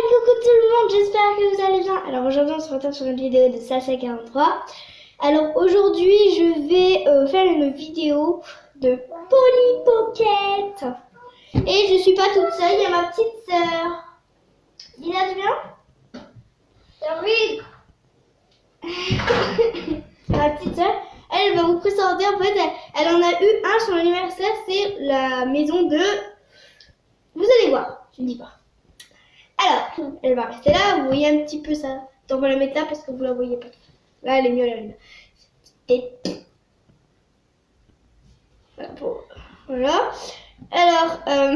Coucou tout le monde, j'espère que vous allez bien. Alors aujourd'hui on se retrouve sur une vidéo de Salsa 43. Alors aujourd'hui je vais faire une vidéo de Polly Pocket. Et je suis pas toute seule, il y a ma petite sœur. Dina, tu viens? Oui. Ma petite sœur, elle va vous présenter. En fait, elle en a eu un sur l'anniversaire, c'est la maison de... Vous allez voir, je ne dis pas. Alors, elle va rester là, vous voyez un petit peu ça. On va la mettre là parce que vous la voyez pas. Là, elle est mieux, là. Et... Voilà. Alors, un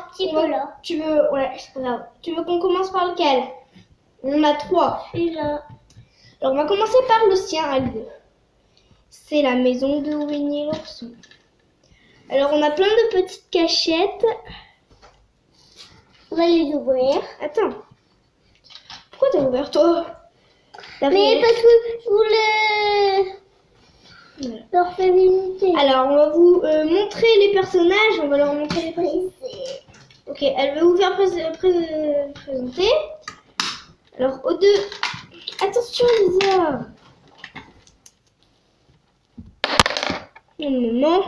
petit peu là. Tu veux, ouais, c'est pas grave. Tu veux qu'on commence par lequel? On a 3. Là. Alors, on va commencer par le sien à lui. C'est la maison de Winnie l'ourson. Alors, on a plein de petites cachettes. On va les ouvrir. Attends. Pourquoi t'as ouvert, toi? Mais parce que je voulais leur faire visiter. Alors, on va vous montrer les personnages. On va leur montrer les personnages. Ok, elle va vous faire présenter. Alors, aux deux... Attention, Lisa. Non,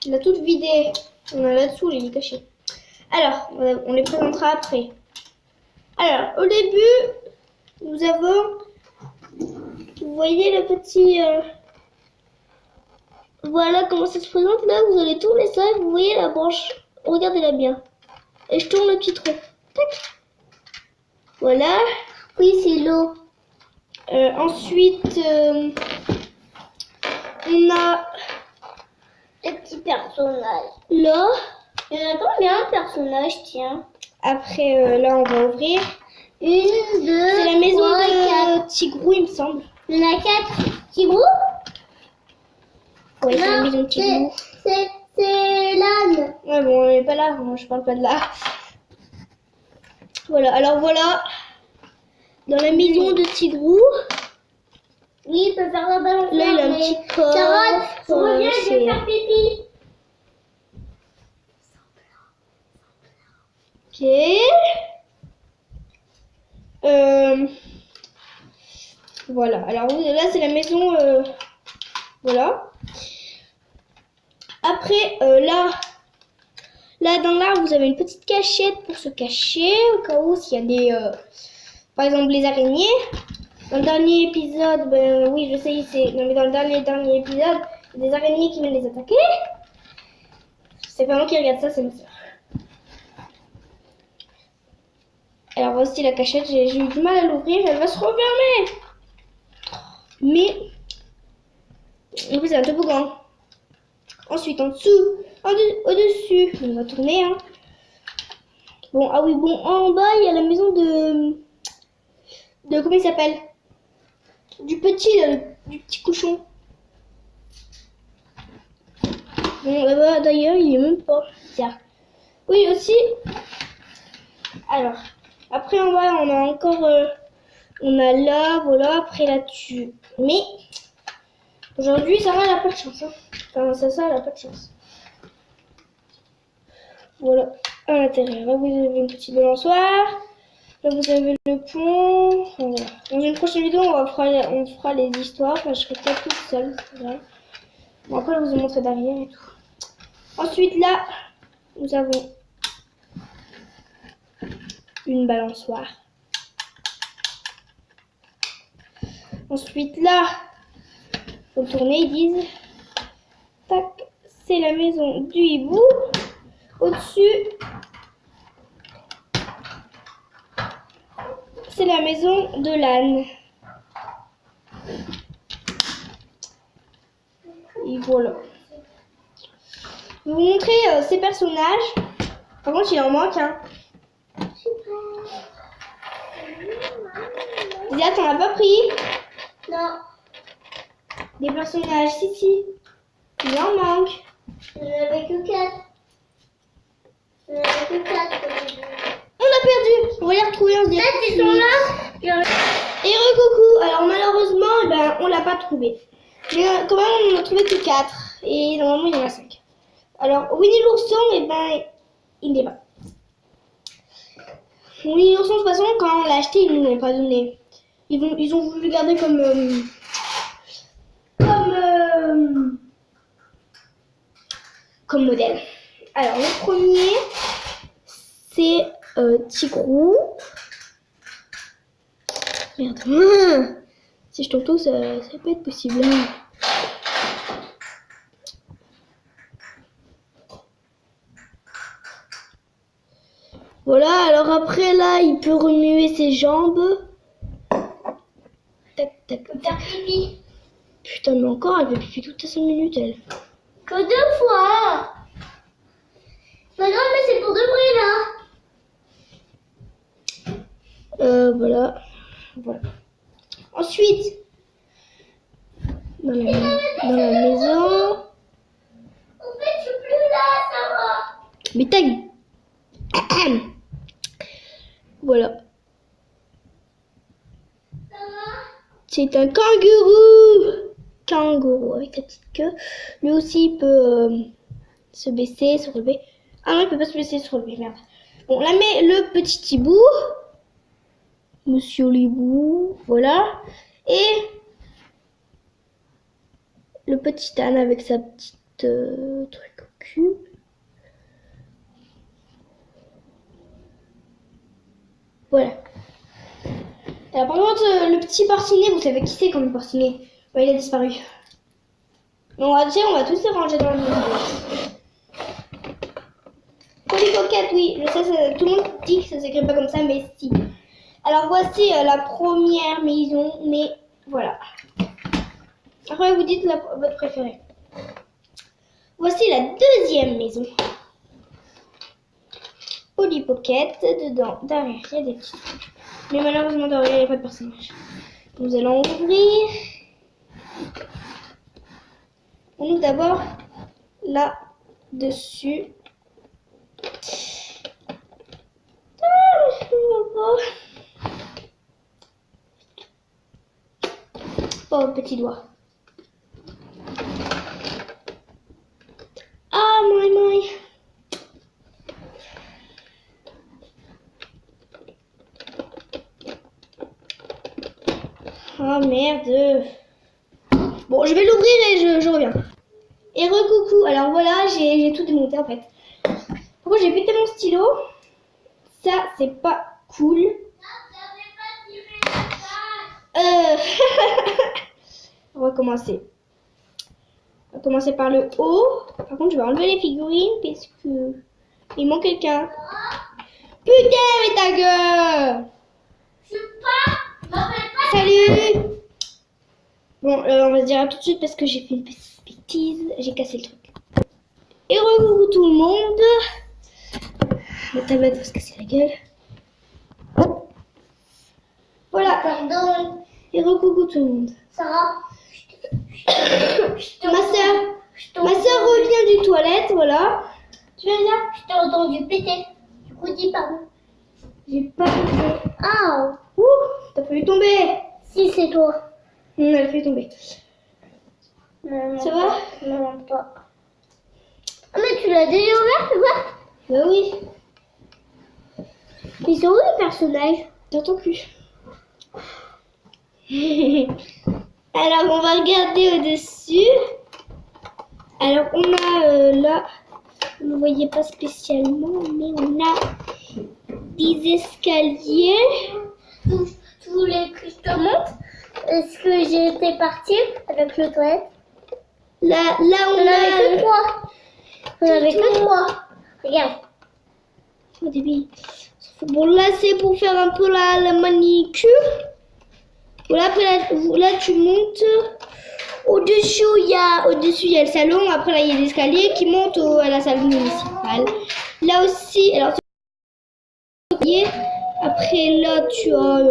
il a tout vidé. On a là-dessous, il est caché. Alors, on les présentera après. Alors, au début, nous avons... Vous voyez le petit... Voilà comment ça se présente. Là, vous allez tourner ça et vous voyez la branche. Regardez-la bien. Et je tourne le petit trou. Tac. Voilà. Oui, c'est l'eau. Ensuite, on a Les petits personnages. là. Il y en a combien de personnages, tiens? Après, là, on va ouvrir. Une, deux, C'est la maison trois, de quatre. Tigrou, il me semble. Il y en a 4. Tigrou? Ouais, c'est la Non, maison de Tigrou. c'est l'âne. Ouais, bon, on n'est pas là. Je parle pas de là. Voilà, alors voilà. Dans la maison de Tigrou. Oui, il peut faire la balance. Là, il a un petit corps. Sarah, reviens, je vais faire pipi. Ok. Voilà. Alors là, c'est la maison. Voilà. Après, là dans l'arbre, vous avez une petite cachette pour se cacher au cas où s'il y a des, par exemple, les araignées. Dans le dernier épisode, ben oui, je sais, non mais dans le dernier épisode, il y a des araignées qui viennent les attaquer. C'est pas moi qui regarde ça, c'est ma soeur. Alors voici la cachette, j'ai eu du mal à l'ouvrir, elle va se refermer. Mais, en plus c'est un toboggan. Ensuite en dessous, au-dessus, on va tourner. Hein. Bon, ah oui, bon, en bas il y a la maison de comment il s'appelle? Du petit cochon. Bon, là-bas d'ailleurs il est même pas. Tiens. Oui aussi. Alors. Après en bas on a encore on a là, voilà, après là-dessus. Mais aujourd'hui Sarah elle a pas de chance. Hein. Enfin ça elle a pas de chance. Voilà, à l'intérieur. Là vous avez une petite balançoire. Là vous avez le pont. Voilà. Dans une prochaine vidéo on fera les histoires. Enfin, je serai peut-être toute seule. Voilà. Bon après je vous ai montré derrière et tout. Ensuite là nous avons une balançoire. Ensuite là, faut tourner, ils disent. Tac, c'est la maison du hibou. Au-dessus, c'est la maison de l'âne. Et voilà. Je vais vous montrer ces personnages. Par contre, il en manque un. Déjà, t'en as pas pris? Non, Des personnages, si. Il en manque. il n'y en avait que 4. Il n'y en avait que 4. On l'a perdu. On va les retrouver en direct. Ils sont là. Et recoucou. Alors malheureusement, eh ben, on l'a pas trouvé. Mais quand même, on en a trouvé que 4. Et normalement, il y en a 5. Alors, Winnie l'ourson, eh ben, il n'est pas. Oui, de toute façon, quand on l'a acheté, ils nous l'ont pas donné. Ils ont voulu le garder comme modèle. Alors, le premier, c'est Tigrou. Merde. Si je tombe tout, ça peut être possible. Voilà, alors après là, il peut remuer ses jambes. Tac, tac, Faire tac. pipi. Putain, mais encore, elle fait pipi toutes les 5 minutes, elle. Que 2 fois. C'est pas grave, mais c'est pour de vrai là. Voilà. Ensuite, dans la maison. En fait, je suis plus là, ça va. Mais tac. Voilà. Ça va. C'est un kangourou. Kangourou avec sa petite queue. Lui aussi, il peut se baisser, se relever. Ah non, il peut pas se baisser, se relever, merde. Bon, là, met le petit hibou. Monsieur l'hibou, voilà. Et le petit âne avec sa petite truc au cul. Voilà. Alors par contre, le petit porcinet, vous savez qui c'est comme le porcinet? Ouais, il a disparu. On va tous les ranger dans le Polly Pocket, oui, je sais, tout le monde dit que ça s'écrit pas comme ça, mais si. Alors voici la première maison, mais voilà. Après vous dites votre préférée. Voici la deuxième maison. Polly Pocket, dedans, derrière, il y a des petits trucs. Mais malheureusement, derrière, il n'y a pas de personnage. Nous allons ouvrir. On ouvre d'abord là-dessus. Oh, petit doigt. Ah, my. Ah, merde. Bon, je vais l'ouvrir et je reviens. Et recoucou. Alors voilà, j'ai tout démonté en fait. Pourquoi j'ai pété mon stylo? Ça, c'est pas cool. On va commencer. On va commencer par le haut. Par contre, je vais enlever les figurines parce que il manque quelqu'un. Putain, mais ta gueule! Je suis pas. M'appelle pas. Salut! Bon, on va se dire à tout de suite parce que j'ai fait une petite bêtise. J'ai cassé le truc. Et recoucou tout le monde. La tablette va se casser la gueule. Voilà. Pardon. Et recoucou tout le monde. Sarah. Ma soeur revient du toilette, voilà. Tu viens là? Je t'ai entendu péter. Du coup, dis pardon. J'ai pas fait. Ah. Ouh, t'as failli tomber. Si, c'est toi. Elle a failli tomber. Non, Ça va? Non, pas. Ah, mais tu l'as déjà ouvert, c'est quoi? Bah oui. Ils sont où les personnages? T'entends plus. Alors, on va regarder au-dessus. Alors, on a là, vous ne voyez pas spécialement, mais on a des escaliers. Tu voulais que je te montre? Est-ce que j'étais partie avec le toilette? Là, On avait que trois. On avait que trois. Regarde. Oh, débile. Bon, là, c'est pour faire un peu la manicure. Voilà, après, là, tu montes. Au-dessus, il y a le salon. Après, là, il y a des escaliers qui montent à la salle municipale. Là aussi, alors, après, là, tu as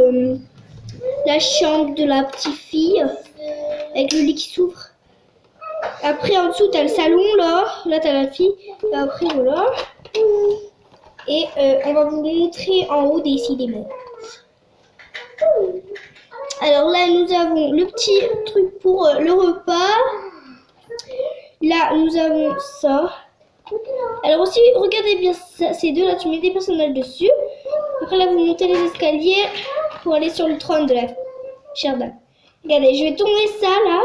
la chambre de la petite fille avec le lit qui s'ouvre. Après, en dessous, tu as le salon, là. Là, tu as la fille. Et après, voilà. Et on va vous montrer en haut décidément. Alors là, nous avons le petit truc pour le repas. Là, nous avons ça. Alors aussi, regardez bien ça, ces deux là, tu mets des personnages dessus. Après, Après là, vous montez les escaliers pour aller sur le trône de la chère dame. Regardez, je vais tourner ça là.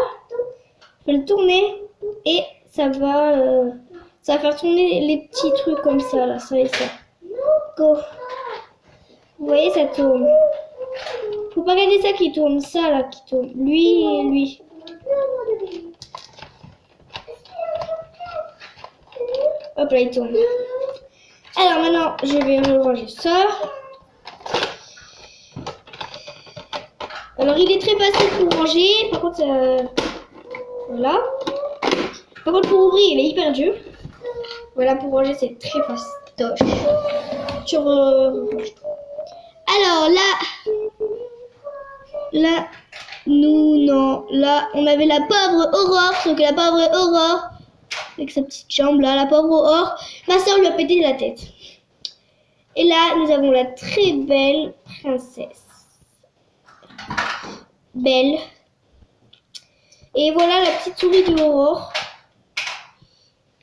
Je vais le tourner et ça va faire tourner les petits trucs comme ça là, ça et ça. Go. Vous voyez, ça tourne. Faut pas regarder ça qui tourne, ça là qui tourne. Lui et lui. Hop là, il tourne. Alors maintenant, je vais ranger ça. Alors il est très facile pour ranger. Par contre, voilà. Par contre, pour ouvrir, il est hyper dur. Voilà, pour ranger, c'est très fastoche. Alors là, là, on avait la pauvre Aurore, sauf que la pauvre Aurore, avec sa petite jambe là, la pauvre Aurore, ma soeur lui a pété la tête. Et là, nous avons la très belle princesse. Belle. Et voilà la petite souris de Aurore.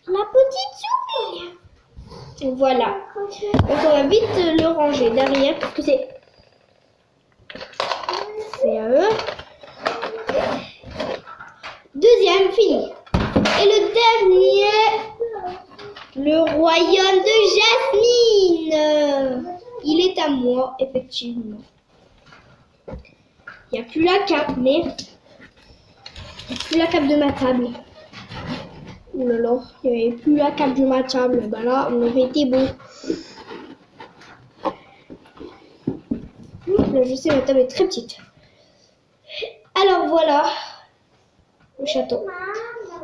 La petite souris. Et voilà. Donc on va vite le ranger derrière parce que c'est à eux. Deuxième, fini. Et le dernier, le royaume de Jasmine. Il est à moi, effectivement. Il n'y a plus la cape, mais il n'y a plus la cape de ma table. Oh là là, il n'y avait plus la cape de ma table. Ben là, on aurait été beau. Là, je sais, ma table est très petite. Alors voilà le château.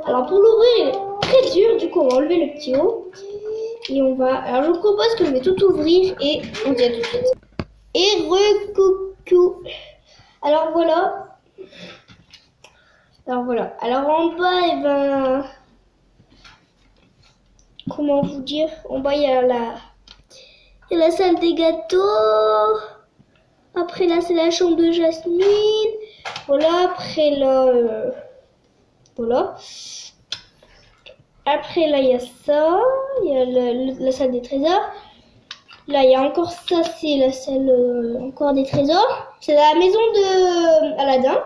Alors pour l'ouvrir, il est très dur. Du coup, on va enlever le petit haut. Et on va... Alors je vous propose que je vais tout ouvrir et on dit à tout de suite. Et recoucou. Alors voilà. Alors en bas, eh ben... Comment vous dire? En bas, il y a la salle des gâteaux. Après là, c'est la chambre de Jasmine. Voilà, après là... voilà. Après là, il y a ça. Il y a la salle des trésors. Là, il y a encore ça, c'est la salle encore des trésors. C'est la maison de Aladdin.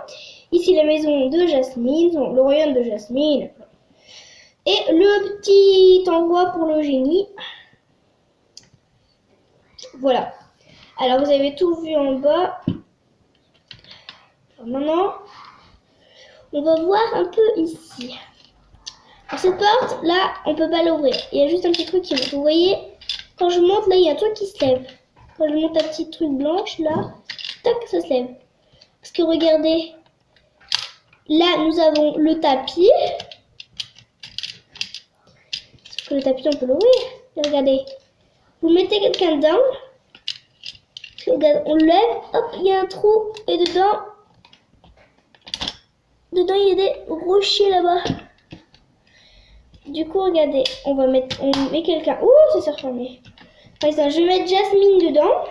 Ici, la maison de Jasmine, le royaume de Jasmine. Et le petit endroit pour le génie. Voilà. Alors, vous avez tout vu en bas. Alors, maintenant, on va voir un peu ici. Alors, cette porte, là, on peut pas l'ouvrir. Il y a juste un petit truc qui monte. Vous voyez, quand je monte, là, il y a un truc qui se lève. Quand je monte un petit truc blanche, là, tac, ça se lève. Parce que regardez, là, nous avons le tapis. Sauf que le tapis, on peut l'ouvrir. Regardez, vous mettez quelqu'un dedans. Regarde, on le lève, hop, il y a un trou. Et dedans, il y a des rochers là-bas. Du coup, regardez, on met quelqu'un. Ouh, ça s'est refermé. Par exemple, je vais mettre Jasmine dedans.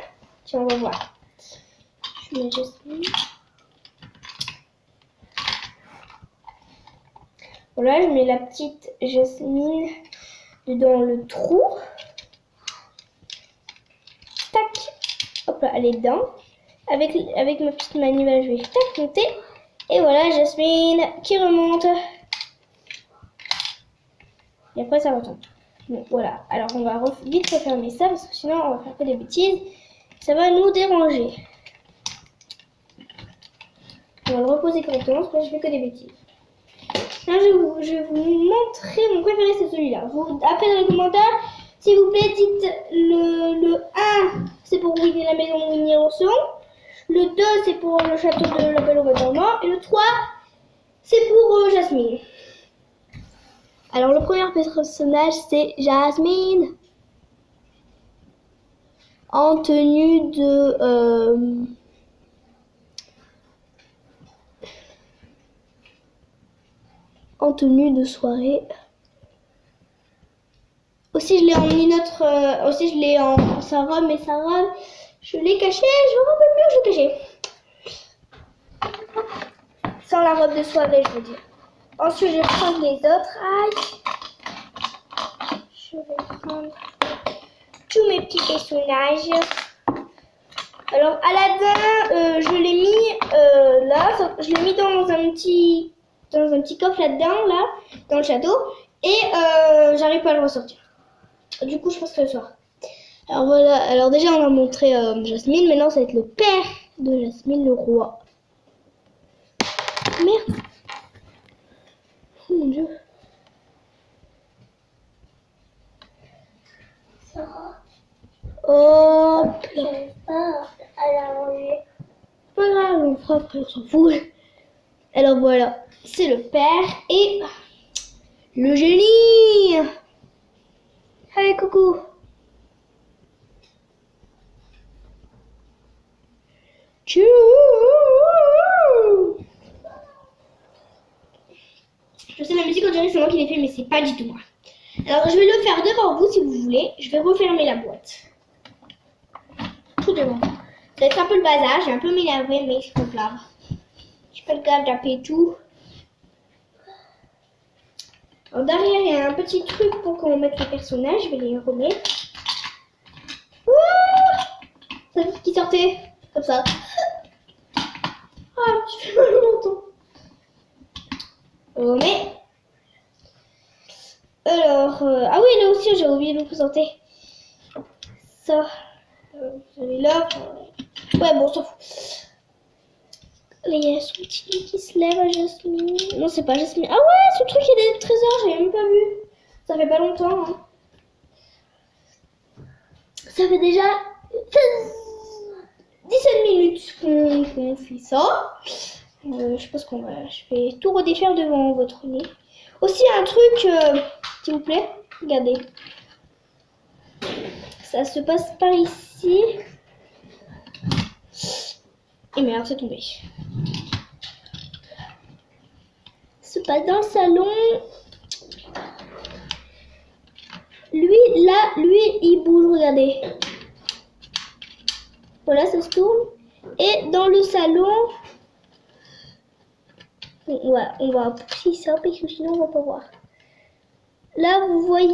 Tiens, on va voir. Je mets Jasmine. Voilà, je mets la petite Jasmine dedans le trou. Tac. Hop là, elle est dedans. Avec ma petite manivelle, je vais tac monter. Et voilà, Jasmine qui remonte. Et après, ça retombe. Bon, voilà. Alors, on va vite refermer ça parce que sinon, on va faire que des bêtises. Ça va nous déranger. On va le reposer correctement parce que je fais que des bêtises. Là, je vais vous montrer mon préféré, c'est celui-là. Après, dans les commentaires, s'il vous plaît, dites le 1, c'est pour Winnie la maison de Winnie l'ourson. Le 2, c'est pour le château de la Belle au Bois dormant. Et le 3, c'est pour Jasmine. Alors, le premier personnage, c'est Jasmine. En tenue de... en tenue de soirée. Aussi, je l'ai en une aussi, je l'ai en sa robe, mais sa robe, je l'ai cachée. Je ne rappelle plus où je l'ai cachée. Sans la robe de soirée, je veux dire. Ensuite, je vais prendre les autres. Aïe. Je vais prendre tous mes petits personnages. Alors Aladdin, je l'ai mis là, je l'ai mis dans un petit coffre là-dedans, là, dans le château, et j'arrive pas à le ressortir. Du coup, je pense que ce soir. Alors voilà, alors déjà on a montré Jasmine, maintenant ça va être le père de Jasmine, le roi. Merde. Oh mon dieu. Sarah, Hop là. j'arrive pas à la ranger. Pas grave, on fera après, on s'en fout. Alors voilà, c'est le père et le génie. Allez, coucou. Tchou. Je sais, la musique, on dirait que c'est moi qui l'ai fait, mais c'est pas du tout moi. Alors, je vais le faire devant vous si vous voulez. Je vais refermer la boîte. Tout devant. Ça va être un peu le bazar, j'ai un peu m'énervé, mais c'est pas grave. Je fais pas le grave d'appeler tout. Alors, derrière, il y a un petit truc pour qu'on mette les personnages. Je vais les remettre. Ouh, ça fait qui sortait comme ça. Ah, je fais mal au menton. On met. Alors, ah oui, là aussi, j'ai oublié de vous présenter. Ça, vous avez là. Ouais, bon, on s'en fout. Là, il y a son petit nez qui se lève à Jasmine. Non, c'est pas Jasmine. Ah ouais, ce truc, il y a des trésors, j'avais même pas vu. Ça fait pas longtemps. Hein. Ça fait déjà 17 minutes qu'on fait ça. Je pense je vais tout redéfaire devant votre nez. Aussi, un truc, s'il vous plaît, regardez. Ça se passe par ici. Et merde, c'est tombé. Ça se passe dans le salon. Lui, là, il bouge, regardez. Voilà, ça se tourne. Et dans le salon, ouais, on va pousser ça parce que sinon on va pas voir. Là, vous voyez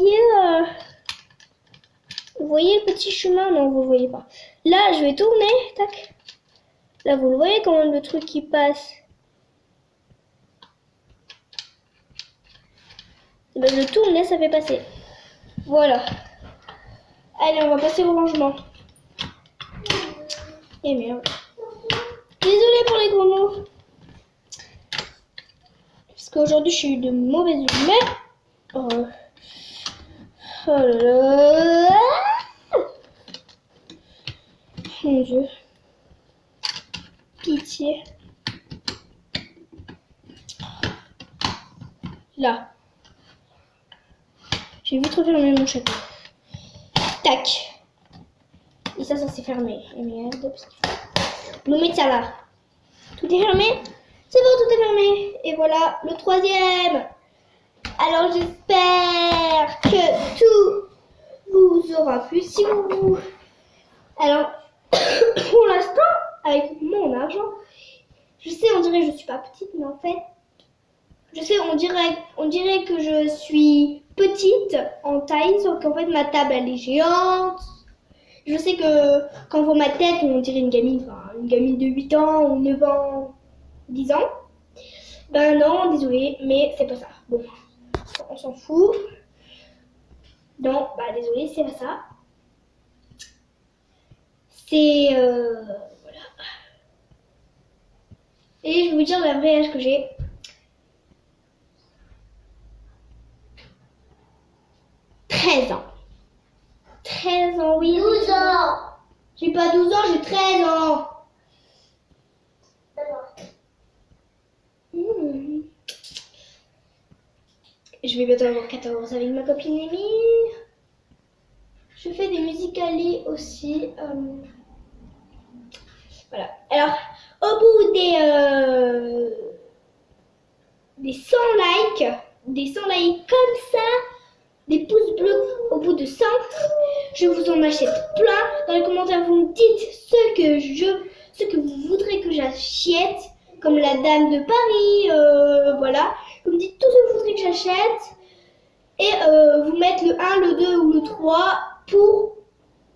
le petit chemin? Non, vous voyez pas. Là, je vais tourner, tac. Là, vous le voyez quand même le truc qui passe. Et ben, je tourne, là, ça fait passer. Voilà. Allez, on va passer au rangement. Et merde. Désolée pour les gros mots. Parce qu'aujourd'hui, je suis de mauvaise humeur. Oh. Oh là là. Mon Dieu. Pitié. Là. J'ai vite refermé mon château. Tac. Et ça s'est fermé. Et merde. Nous mettons ça là. Tout est fermé? C'est bon, tout est fermé. Et voilà, le troisième. Alors, j'espère que tout vous aura plu. Si vous... Alors, pour l'instant, avec mon argent, je sais, on dirait que je suis pas petite, mais en fait, je sais, on dirait que je suis petite en taille, sauf qu'en fait, ma table, elle est géante. Je sais que quand on voit ma tête, on dirait une gamine de 8 ans ou 9 ans, 10 ans. Ben non, désolé, mais c'est pas ça. Bon, on s'en fout. Non, bah désolé, c'est pas ça. C'est... voilà. Et je vais vous dire la vraie âge que j'ai. 13 ans. 13 ans, oui. 12 ans. J'ai pas 12 ans, j'ai 13 ans. Mmh. Je vais bientôt avoir 14 avec ma copine Amy. Je fais des musicali aussi. Voilà. Alors, au bout des 100 likes comme ça, des pouces bleus au bout de 100, je vous en achète plein. Dans les commentaires, vous me dites ce que vous voudrez que j'achète, comme la Dame de Paris, voilà. Vous me dites tout ce que vous voudrez que j'achète et vous mettez le 1, le 2 ou le 3 pour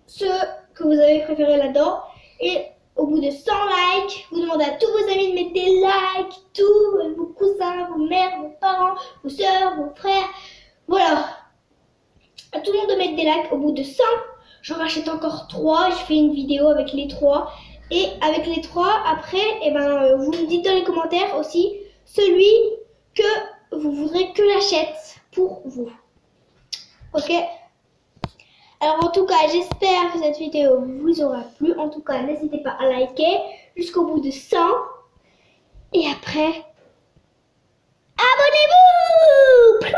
ceux que vous avez préféré là-dedans. Et au bout de 100 likes, vous demandez à tous vos amis de mettre des likes, tous vos cousins, vos mères, vos parents, vos soeurs, vos frères, voilà. À tout le monde de mettre des likes. Au bout de 100, j'en rachète encore 3. Je fais une vidéo avec les 3. Et avec les 3, après, vous me dites dans les commentaires aussi celui que vous voudrez que j'achète pour vous. Ok? Alors en tout cas, j'espère que cette vidéo vous aura plu. En tout cas, n'hésitez pas à liker jusqu'au bout de 100. Et après, abonnez-vous!